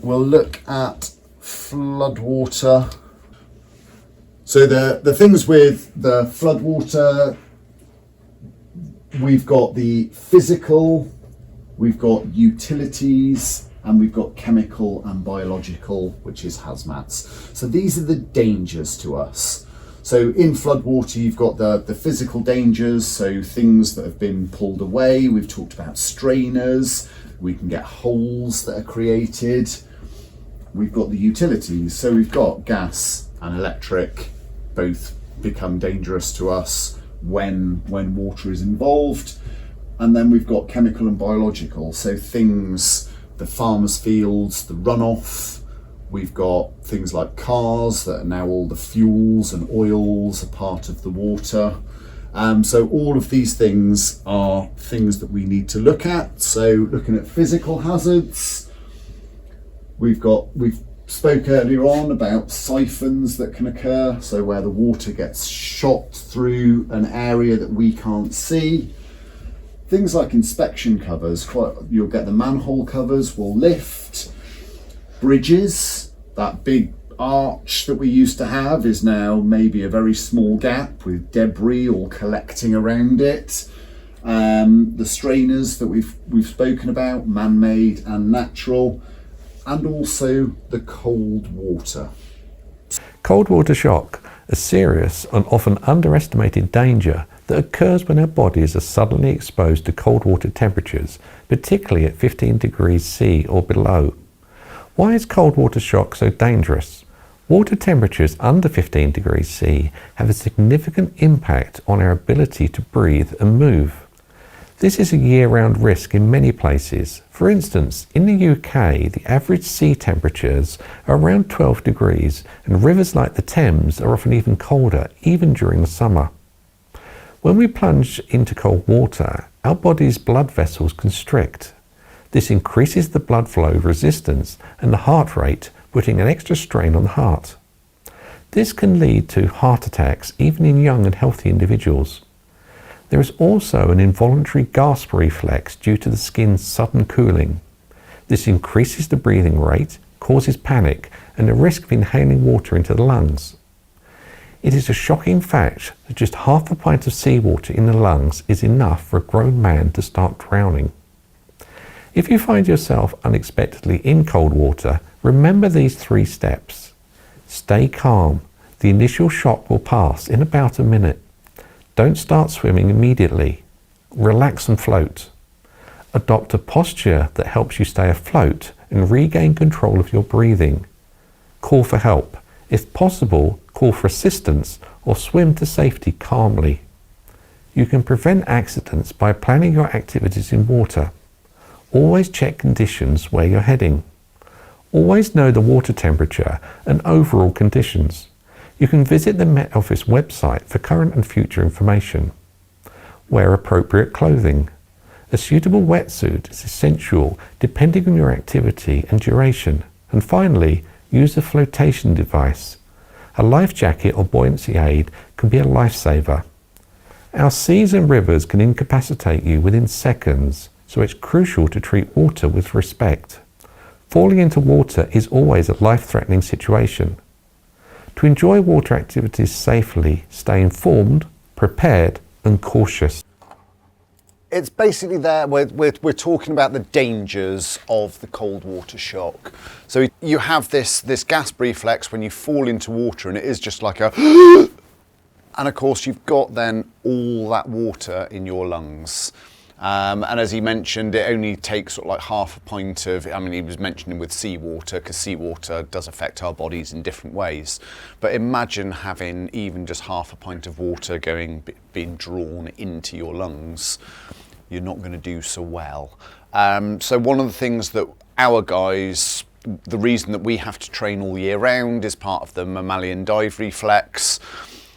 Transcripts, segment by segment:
we'll look at floodwater. So the things with the floodwater, we've got the physical, we've got utilities, and we've got chemical and biological, which is hazmats. So these are the dangers to us. So in floodwater, you've got the physical dangers, so things that have been pulled away. We've talked about strainers. We can get holes that are created. We've got the utilities. So we've got gas and electric, both become dangerous to us when water is involved. And then we've got chemical and biological. So things, the farmers' fields, the runoff. We've got things like cars that are now all the fuels and oils are part of the water. So all of these things are things that we need to look at. So looking at physical hazards, we've spoke earlier on about siphons that can occur. So where the water gets shot through an area that we can't see. Things like inspection covers, you'll get the manhole covers will lift. Bridges, that big arch that we used to have is now maybe a very small gap with debris all collecting around it. The strainers that we've spoken about, man-made and natural, and also the cold water. Cold water shock, a serious and often underestimated danger that occurs when our bodies are suddenly exposed to cold water temperatures, particularly at 15 degrees C or below. Why is cold water shock so dangerous? Water temperatures under 15 degrees C have a significant impact on our ability to breathe and move. This is a year-round risk in many places. For instance, in the UK, the average sea temperatures are around 12 degrees, and rivers like the Thames are often even colder, even during the summer. When we plunge into cold water, our body's blood vessels constrict. This increases the blood flow resistance and the heart rate, putting an extra strain on the heart. This can lead to heart attacks even in young and healthy individuals. There is also an involuntary gasp reflex due to the skin's sudden cooling. This increases the breathing rate, causes panic, and the risk of inhaling water into the lungs. It is a shocking fact that just half a pint of seawater in the lungs is enough for a grown man to start drowning. If you find yourself unexpectedly in cold water, remember these 3 steps. Stay calm. The initial shock will pass in about a minute. Don't start swimming immediately. Relax and float. Adopt a posture that helps you stay afloat and regain control of your breathing. Call for help. If possible, call for assistance or swim to safety calmly. You can prevent accidents by planning your activities in water. Always check conditions where you're heading. Always know the water temperature and overall conditions. You can visit the Met Office website for current and future information. Wear appropriate clothing. A suitable wetsuit is essential depending on your activity and duration. And finally, use a flotation device. A life jacket or buoyancy aid can be a lifesaver. Our seas and rivers can incapacitate you within seconds, so it's crucial to treat water with respect. Falling into water is always a life-threatening situation. To enjoy water activities safely, stay informed, prepared, and cautious. It's basically there, we're talking about the dangers of the cold water shock. So you have this gasp reflex when you fall into water, and it is just like a and of course you've got then all that water in your lungs. And as he mentioned, it only takes sort of like half a pint of, he was mentioning with seawater, because seawater does affect our bodies in different ways. But imagine having even just half a pint of water being drawn into your lungs. You're not going to do so well. So one of the things that our guys, the reason that we have to train all year round is part of the mammalian dive reflex.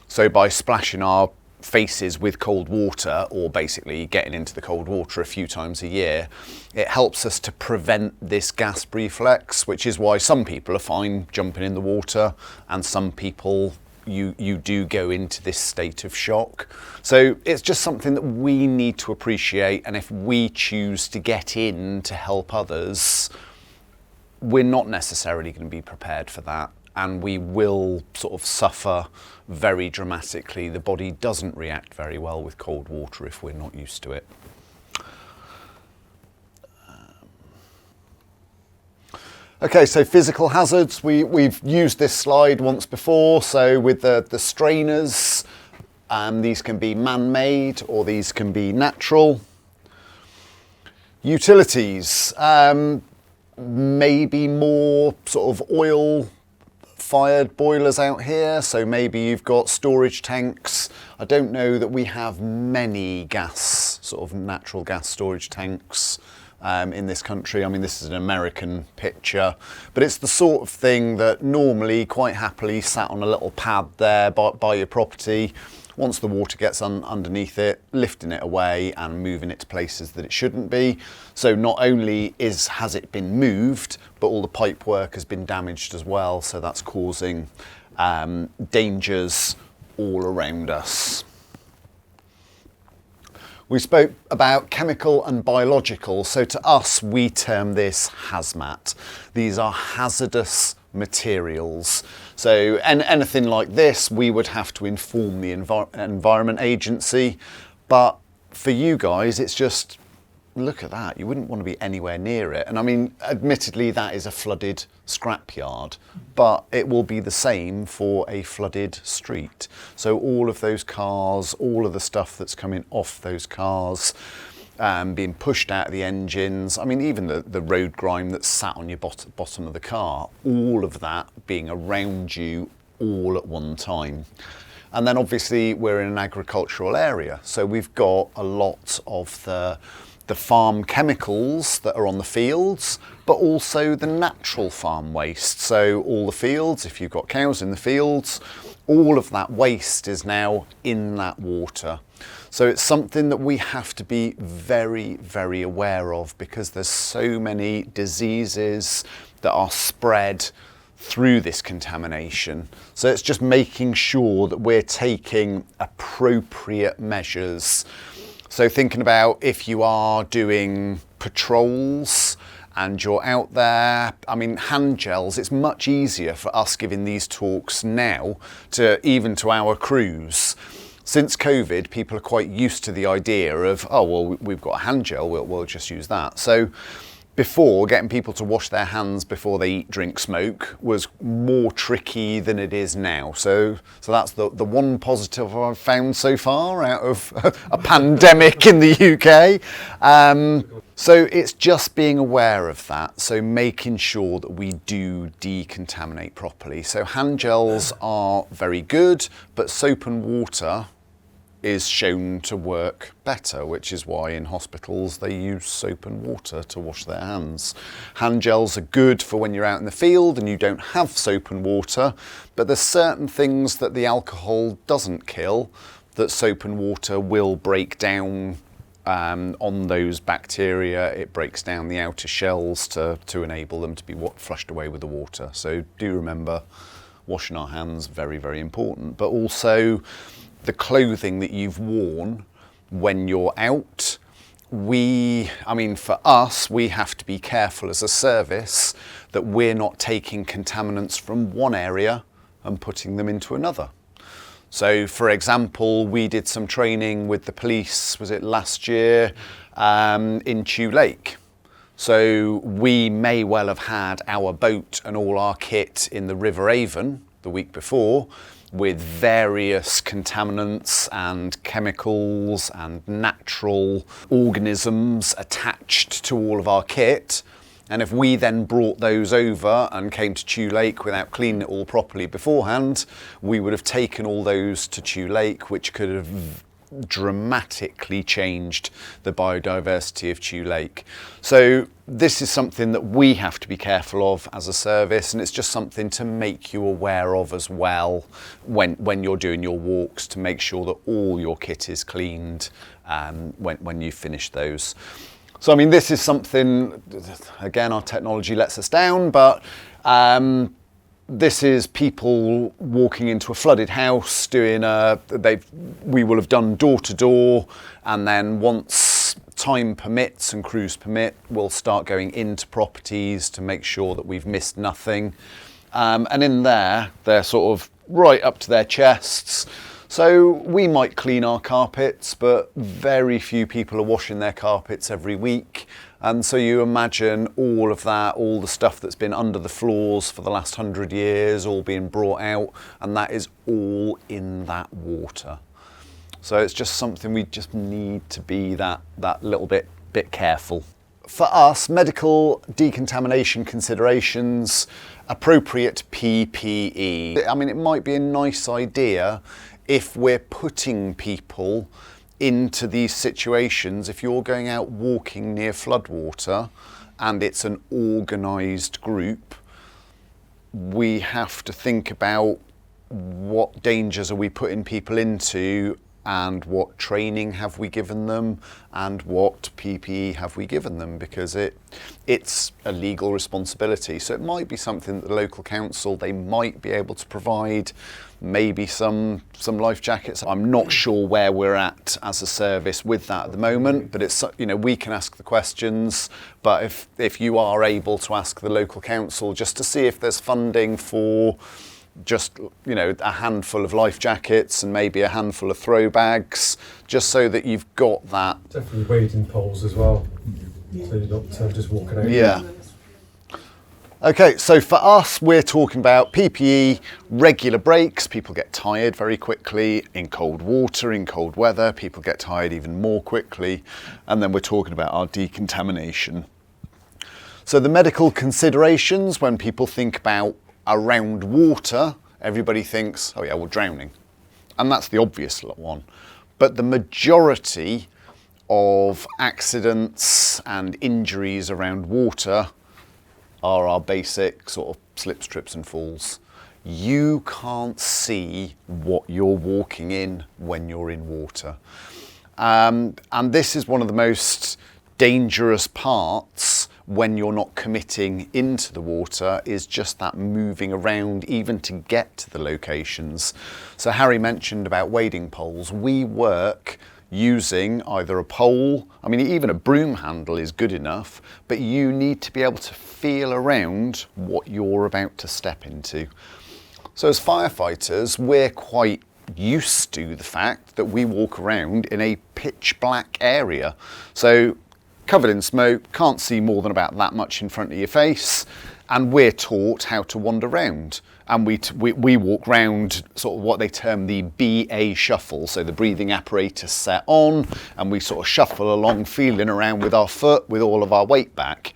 So by splashing our faces with cold water, or basically getting into the cold water a few times a year, it helps us to prevent this gasp reflex, which is why some people are fine jumping in the water and some people you do go into this state of shock. So it's just something that we need to appreciate, and if we choose to get in to help others, we're not necessarily going to be prepared for that, and we will sort of suffer very dramatically. The body doesn't react very well with cold water if we're not used to it. Okay, so physical hazards, we've used this slide once before. So with the strainers, these can be man-made or these can be natural. Utilities, maybe more sort of oil-fired boilers out here. So maybe you've got storage tanks. I don't know that we have many sort of natural gas storage tanks in this country. I mean, this is an American picture, but it's the sort of thing that normally quite happily sat on a little pad there by your property. Once the water gets underneath it, lifting it away and moving it to places that it shouldn't be. So not only has it been moved, but all the pipe work has been damaged as well. So that's causing dangers all around us. We spoke about chemical and biological. So to us, we term this hazmat. These are hazardous materials. So anything like this, we would have to inform the Environment Agency. But for you guys, it's just, look at that. You wouldn't want to be anywhere near it. And I mean, admittedly, that is a flooded scrapyard, but it will be the same for a flooded street. So all of those cars, all of the stuff that's coming off those cars, being pushed out of the engines, I mean, even the road grime that's sat on your bottom of the car, all of that being around you all at one time. And then obviously we're in an agricultural area, so we've got a lot of the farm chemicals that are on the fields, but also the natural farm waste. So all the fields, if you've got cows in the fields, all of that waste is now in that water. So it's something that we have to be very, very aware of, because there's so many diseases that are spread through this contamination. So it's just making sure that we're taking appropriate measures. So thinking about if you are doing patrols and you're out there, I mean, hand gels, it's much easier for us giving these talks now even to our crews. Since COVID, people are quite used to the idea of, oh, well, we've got a hand gel, we'll just use that. So before, getting people to wash their hands before they eat, drink, smoke was more tricky than it is now. So that's the one positive I've found so far out of a pandemic in the UK. So it's just being aware of that. So making sure that we do decontaminate properly. So hand gels are very good, but soap and water is shown to work better, which is why in hospitals they use soap and water to wash their hands. Hand gels are good for when you're out in the field and you don't have soap and water, but there's certain things that the alcohol doesn't kill that soap and water will break down on those bacteria. It breaks down the outer shells to enable them to be flushed away with the water. So do remember, washing our hands, very, very important. But also the clothing that you've worn when you're out. I mean, for us, we have to be careful as a service that we're not taking contaminants from one area and putting them into another. So, for example, we did some training with the police, was it last year, in Chew Lake. So we may well have had our boat and all our kit in the River Avon the week before, with various contaminants and chemicals and natural organisms attached to all of our kit. And if we then brought those over and came to Chew Lake without cleaning it all properly beforehand, we would have taken all those to Chew Lake, which could have dramatically changed the biodiversity of Chew Lake. So this is something that we have to be careful of as a service, and it's just something to make you aware of as well when you're doing your walks, to make sure that all your kit is cleaned when you finish those. So I mean, this is something, again, our technology lets us down, but this is people walking into a flooded house we will have done door to door, and then once time permits and crews permit, we'll start going into properties to make sure that we've missed nothing. And in there, they're sort of right up to their chests. So we might clean our carpets, but very few people are washing their carpets every week. And so you imagine all of that, all the stuff that's been under the floors for the last 100 years, all being brought out, and that is all in that water. So it's just something we just need to be that little bit careful. For us, medical decontamination considerations, appropriate PPE. I mean, it might be a nice idea if we're putting people into these situations, if you're going out walking near floodwater and it's an organised group, we have to think about what dangers are we putting people into, and what training have we given them, and what PPE have we given them, because it's a legal responsibility. So it might be something that the local council, they might be able to provide, maybe some life jackets. I'm not sure where we're at as a service with that at the moment, but it's, you know, we can ask the questions, but if you are able to ask the local council just to see if there's funding for just, you know, a handful of life jackets and maybe a handful of throw bags, just so that you've got that. Definitely wading poles as well, so you're not just walking over. Yeah. Okay, so for us, we're talking about PPE, regular breaks. People get tired very quickly in cold water, in cold weather. People get tired even more quickly. And then we're talking about our decontamination. So the medical considerations, when people think about around water, everybody thinks, oh yeah, well, drowning. And that's the obvious one. But the majority of accidents and injuries around water are our basic sort of slips, trips and falls. You can't see what you're walking in when you're in water. And this is one of the most dangerous parts when you're not committing into the water, is just that moving around even to get to the locations. So Harry mentioned about wading poles. We work using either a pole, I mean even a broom handle is good enough, but you need to be able to feel around what you're about to step into. So as firefighters, we're quite used to the fact that we walk around in a pitch black area. So covered in smoke, can't see more than about that much in front of your face, and we're taught how to wander around. And we walk round sort of what they term the BA shuffle, so the breathing apparatus set on, and we sort of shuffle along, feeling around with our foot, with all of our weight back,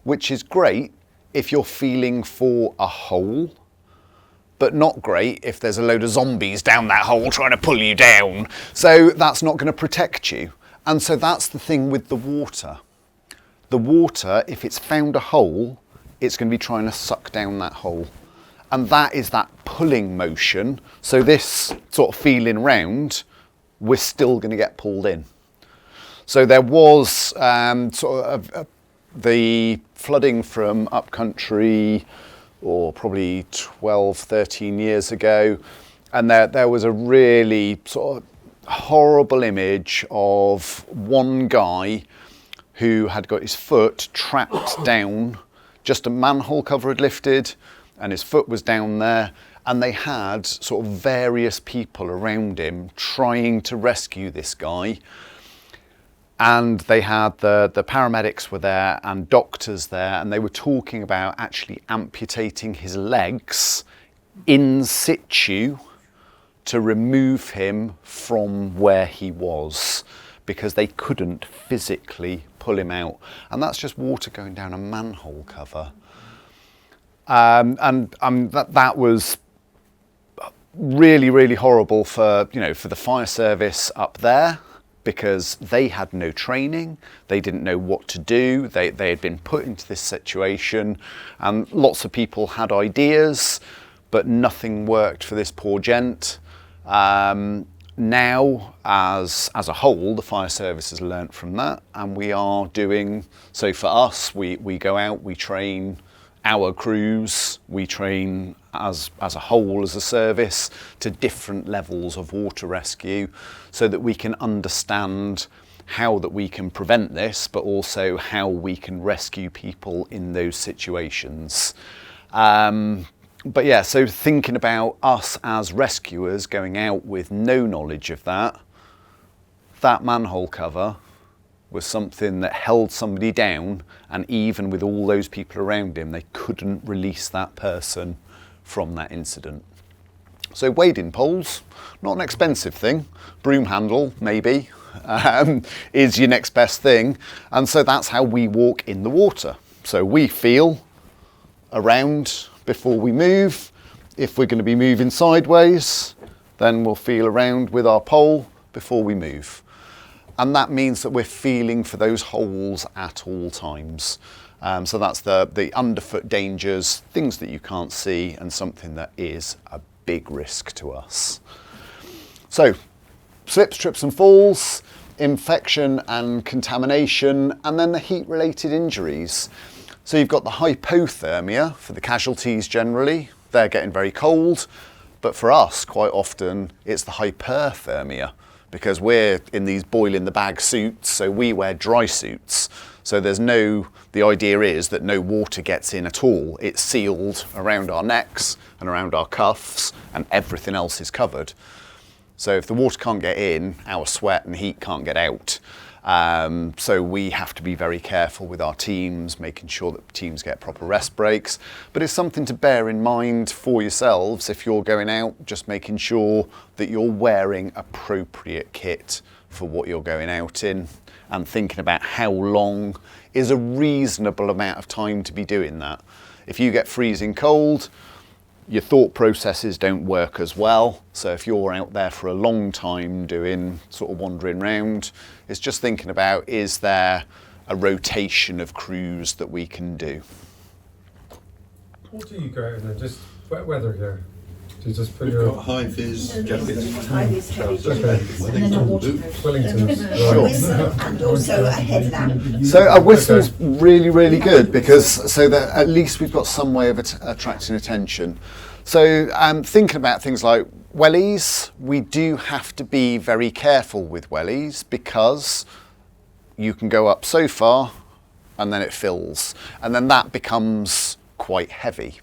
which is great if you're feeling for a hole, but not great if there's a load of zombies down that hole trying to pull you down. So that's not going to protect you. And so that's the thing with the water. The water, if it's found a hole, it's going to be trying to suck down that hole. And that is that pulling motion. So this sort of feeling round, we're still going to get pulled in. So there was sort of the flooding from upcountry, or probably 12, 13 years ago. And there was a really sort of horrible image of one guy who had got his foot trapped down, just a manhole cover had lifted and his foot was down there, and they had sort of various people around him trying to rescue this guy. And they had the paramedics were there and doctors there, and they were talking about actually amputating his legs in situ to remove him from where he was, because they couldn't physically pull him out. And that's just water going down a manhole cover. That was really, really horrible for, you know, for the fire service up there, because they had no training, they didn't know what to do, they had been put into this situation, and lots of people had ideas, but nothing worked for this poor gent. Now, as a whole, the fire service has learnt from that, and we are doing, so for us, we go out, we train our crews, we train as a whole, as a service, to different levels of water rescue, so that we can understand how that we can prevent this, but also how we can rescue people in those situations. But yeah, so thinking about us as rescuers going out with no knowledge of that manhole cover was something that held somebody down, and even with all those people around him, they couldn't release that person from that incident. So wading poles, not an expensive thing. Broom handle, maybe, is your next best thing. And so that's how we walk in the water. So we feel around before we move. If we're going to be moving sideways, then we'll feel around with our pole before we move. And that means that we're feeling for those holes at all times. So that's the underfoot dangers, things that you can't see, and something that is a big risk to us. So slips, trips and falls, infection and contamination, and then the heat-related injuries. So you've got the hypothermia for the casualties generally. They're getting very cold. But for us, quite often, it's the hyperthermia, because we're in these boil-in-the-bag suits, so we wear dry suits. So the idea is that no water gets in at all. It's sealed around our necks and around our cuffs, and everything else is covered. So if the water can't get in, our sweat and heat can't get out. So we have to be very careful with our teams, making sure that teams get proper rest breaks. But it's something to bear in mind for yourselves if you're going out, just making sure that you're wearing appropriate kit for what you're going out in, and thinking about how long is a reasonable amount of time to be doing that. If you get freezing cold, your thought processes don't work as well. So if you're out there for a long time doing sort of wandering around, it's just thinking about, is there a rotation of crews that we can do? What do you go out in then? Just wet weather gear? Do you just put We've your got high vis jackets. High vis heavy trousers, jackets, and then a waterproof. Wellingtons? A whistle and also a headlamp. So a whistle's really, really good, because so that at least we've got some way of attracting attention. So thinking about things like wellies, we do have to be very careful with wellies, because you can go up so far and then it fills, and then that becomes quite heavy.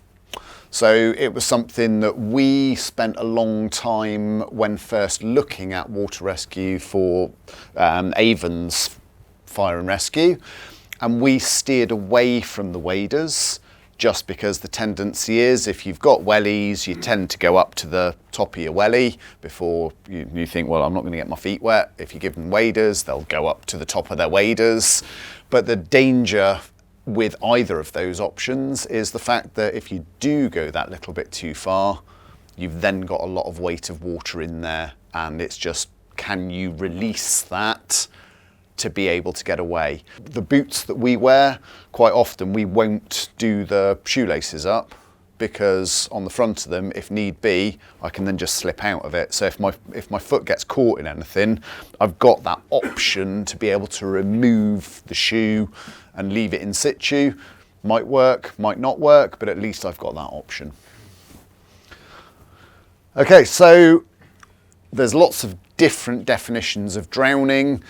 So it was something that we spent a long time when first looking at water rescue for Avon's fire and rescue, and we steered away from the waders, just because the tendency is, if you've got wellies, you tend to go up to the top of your welly before you think, well, I'm not going to get my feet wet. If you give them waders, they'll go up to the top of their waders. But the danger with either of those options is the fact that if you do go that little bit too far, you've then got a lot of weight of water in there, and it's just, can you release that to be able to get away? The boots that we wear, quite often we won't do the shoelaces up, because on the front of them, if need be, I can then just slip out of it. So if my foot gets caught in anything, I've got that option to be able to remove the shoe and leave it in situ. Might work, might not work, but at least I've got that option. Okay, so there's lots of different definitions of drowning.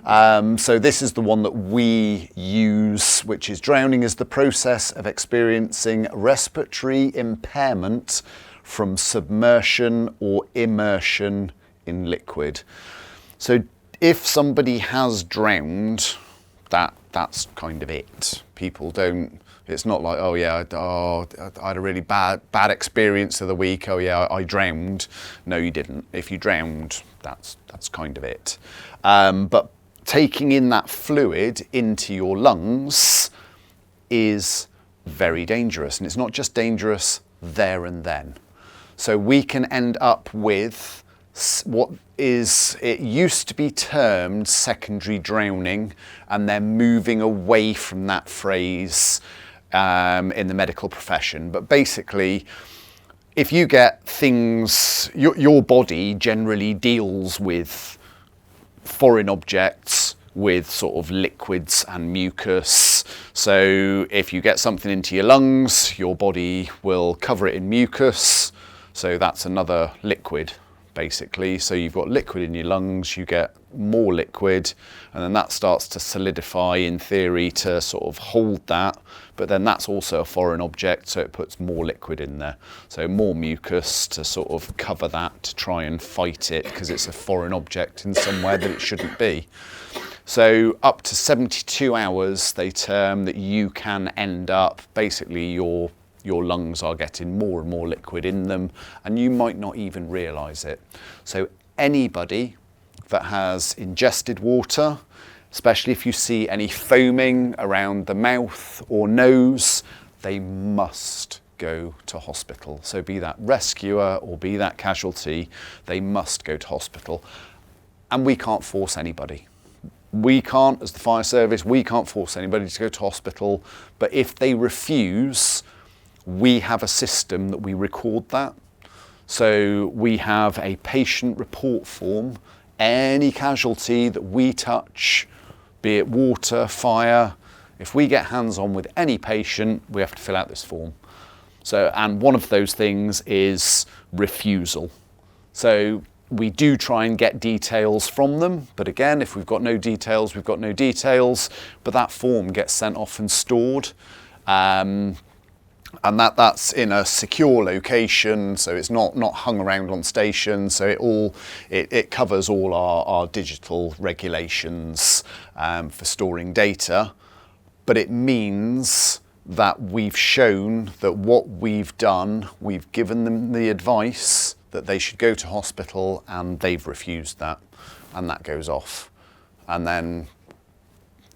So this is the one that we use, which is drowning is the process of experiencing respiratory impairment from submersion or immersion in liquid. So if somebody has drowned, that's kind of it. People don't, it's not like, oh yeah, I had a really bad experience of the week, oh yeah, I drowned. No, you didn't. If you drowned, that's kind of it. But taking in that fluid into your lungs is very dangerous, and it's not just dangerous there and then. So we can end up with it used to be termed secondary drowning, and they're moving away from that phrase in the medical profession. But basically, if you get things, your body generally deals with foreign objects with sort of liquids and mucus. So if you get something into your lungs, your body will cover it in mucus. So that's another liquid, basically. So you've got liquid in your lungs, you get more liquid, and then that starts to solidify in theory to sort of hold that, but then that's also a foreign object, so it puts more liquid in there. So more mucus to sort of cover that, to try and fight it, because it's a foreign object in somewhere that it shouldn't be. So up to 72 hours, they term that you can end up, basically your lungs are getting more and more liquid in them, and you might not even realise it. So anybody that has ingested water, especially if you see any foaming around the mouth or nose, they must go to hospital. So be that rescuer or be that casualty, they must go to hospital. And we can't force anybody. We can't, as the fire service, we can't force anybody to go to hospital, but if they refuse, we have a system that we record that. So we have a patient report form. Any casualty that we touch, be it water, fire, if we get hands on with any patient, we have to fill out this form. So, and one of those things is refusal. So we do try and get details from them, but again, if we've got no details, we've got no details, but that form gets sent off and stored. And that's in a secure location, so it's not hung around on station, so it covers all our digital regulations for storing data, but it means that we've shown that what we've done, we've given them the advice that they should go to hospital, and they've refused that, and that goes off. And then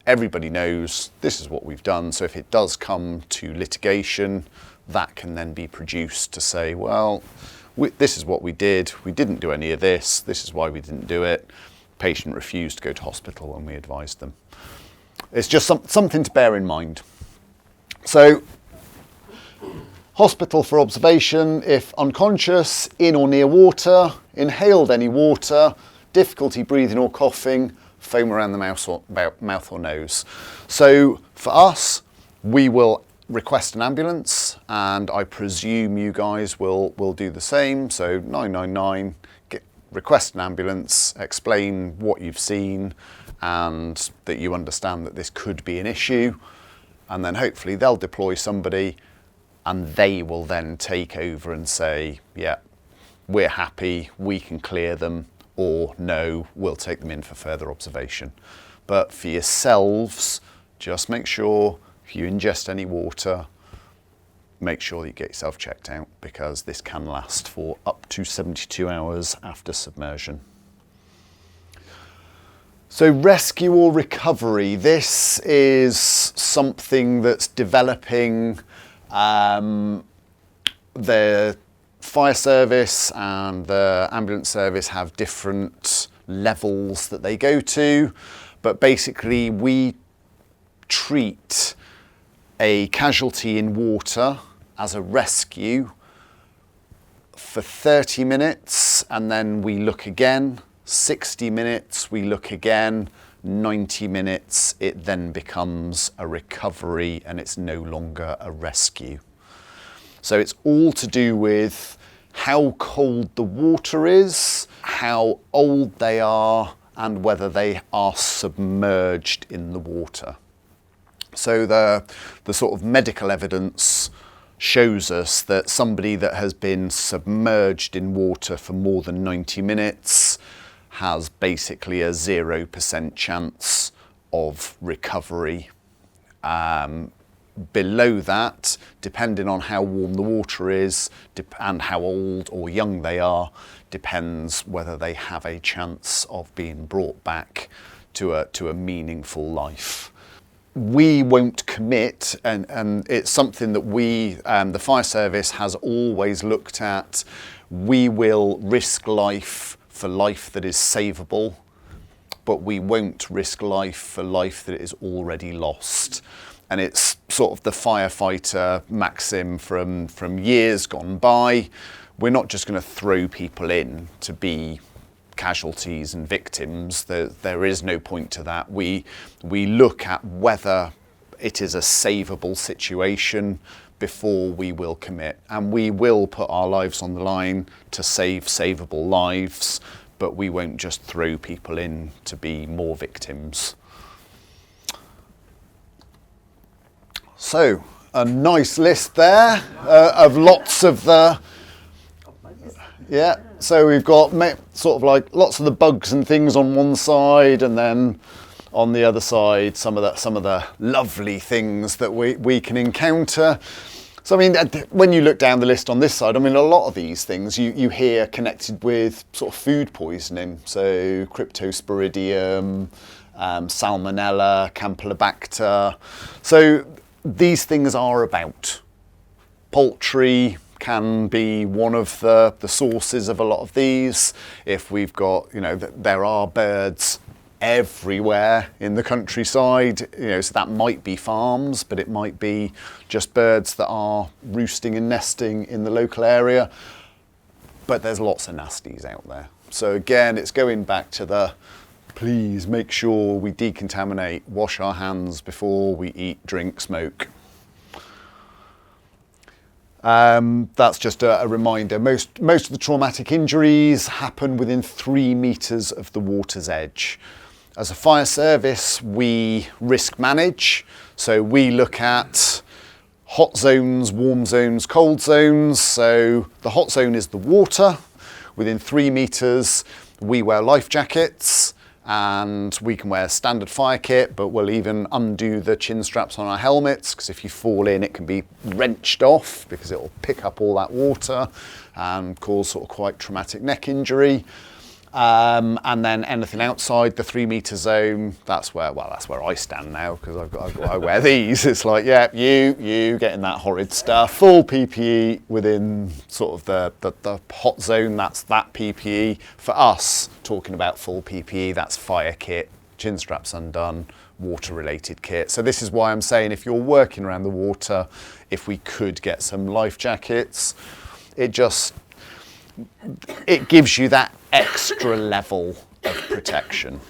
everybody knows this is what we've done, so if it does come to litigation, that can then be produced to say, well, this is what we didn't do any of this is why we didn't do it. Patient refused to go to hospital and we advised them. It's just something to bear in mind. So, hospital for observation if unconscious, in or near water, inhaled any water, difficulty breathing or coughing, foam around the mouth or nose. So for us, we will request an ambulance, and I presume you guys will do the same. So 999, request an ambulance, explain what you've seen and that you understand that this could be an issue, and then hopefully they'll deploy somebody and they will then take over and say, yeah, we're happy, we can clear them, or no, we'll take them in for further observation. But for yourselves, just make sure if you ingest any water, make sure that you get yourself checked out, because this can last for up to 72 hours after submersion. So rescue or recovery, this is something that's developing. The fire service and the ambulance service have different levels that they go to, but basically we treat a casualty in water as a rescue for 30 minutes, and then we look again. 60 minutes, we look again. 90 minutes, it then becomes a recovery and it's no longer a rescue. So it's all to do with how cold the water is, how old they are, and whether they are submerged in the water. So the sort of medical evidence shows us that somebody that has been submerged in water for more than 90 minutes has basically a 0% chance of recovery. Below that, depending on how warm the water is and how old or young they are, depends whether they have a chance of being brought back to a meaningful life. We won't commit, and it's something that we, the fire service has always looked at. We will risk life for life that is savable, but we won't risk life for life that is already lost. And it's sort of the firefighter maxim from years gone by. We're not just going to throw people in to be casualties and victims. There is no point to that. We look at whether it is a savable situation before we will commit, and we will put our lives on the line to save savable lives, but we won't just throw people in to be more victims. So, a nice list there of lots of the, yeah, so we've got sort of like lots of the bugs and things on one side, and then on the other side some of the lovely things that we can encounter. So I mean, when you look down the list on this side, I mean, a lot of these things you hear connected with sort of food poisoning. So Cryptosporidium, Salmonella, Campylobacter. So these things are about. Poultry can be one of the sources of a lot of these. If we've got, you know, there are birds everywhere in the countryside, you know, so that might be farms, but it might be just birds that are roosting and nesting in the local area. But there's lots of nasties out there. So again, it's going back to the, please make sure we decontaminate, wash our hands before we eat, drink, smoke. That's just a reminder. Most of the traumatic injuries happen within 3 meters of the water's edge. As a fire service, we risk manage. So we look at hot zones, warm zones, cold zones. So the hot zone is the water. Within 3 meters, we wear life jackets, and we can wear standard fire kit, but we'll even undo the chin straps on our helmets, because if you fall in, it can be wrenched off because it will pick up all that water and cause sort of quite traumatic neck injury. And then anything outside the 3 meter zone, that's where I stand now, because I wear these. It's like, yeah, you getting that horrid stuff. Full PPE within sort of the hot zone, that's that PPE. For us, talking about full PPE, that's fire kit, chin straps undone, water related kit. So this is why I'm saying, if you're working around the water, if we could get some life jackets, it gives you that extra level of protection.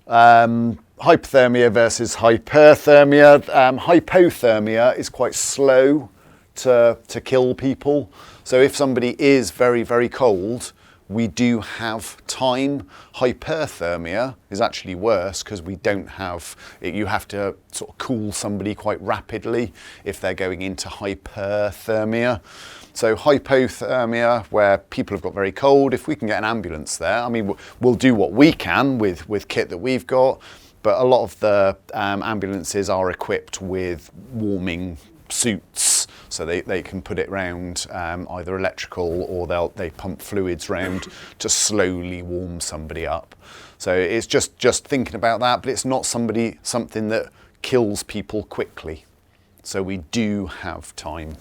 Hypothermia versus hyperthermia. Hypothermia is quite slow to kill people. So if somebody is very, very cold, we do have time. Hyperthermia is actually worse, because we don't have, you have to sort of cool somebody quite rapidly if they're going into hyperthermia. So hypothermia, where people have got very cold, if we can get an ambulance there, I mean, we'll do what we can with kit that we've got, but a lot of the ambulances are equipped with warming suits, so they can put it round either electrical, or they pump fluids round to slowly warm somebody up. So it's just thinking about that, but it's not something that kills people quickly. So we do have time.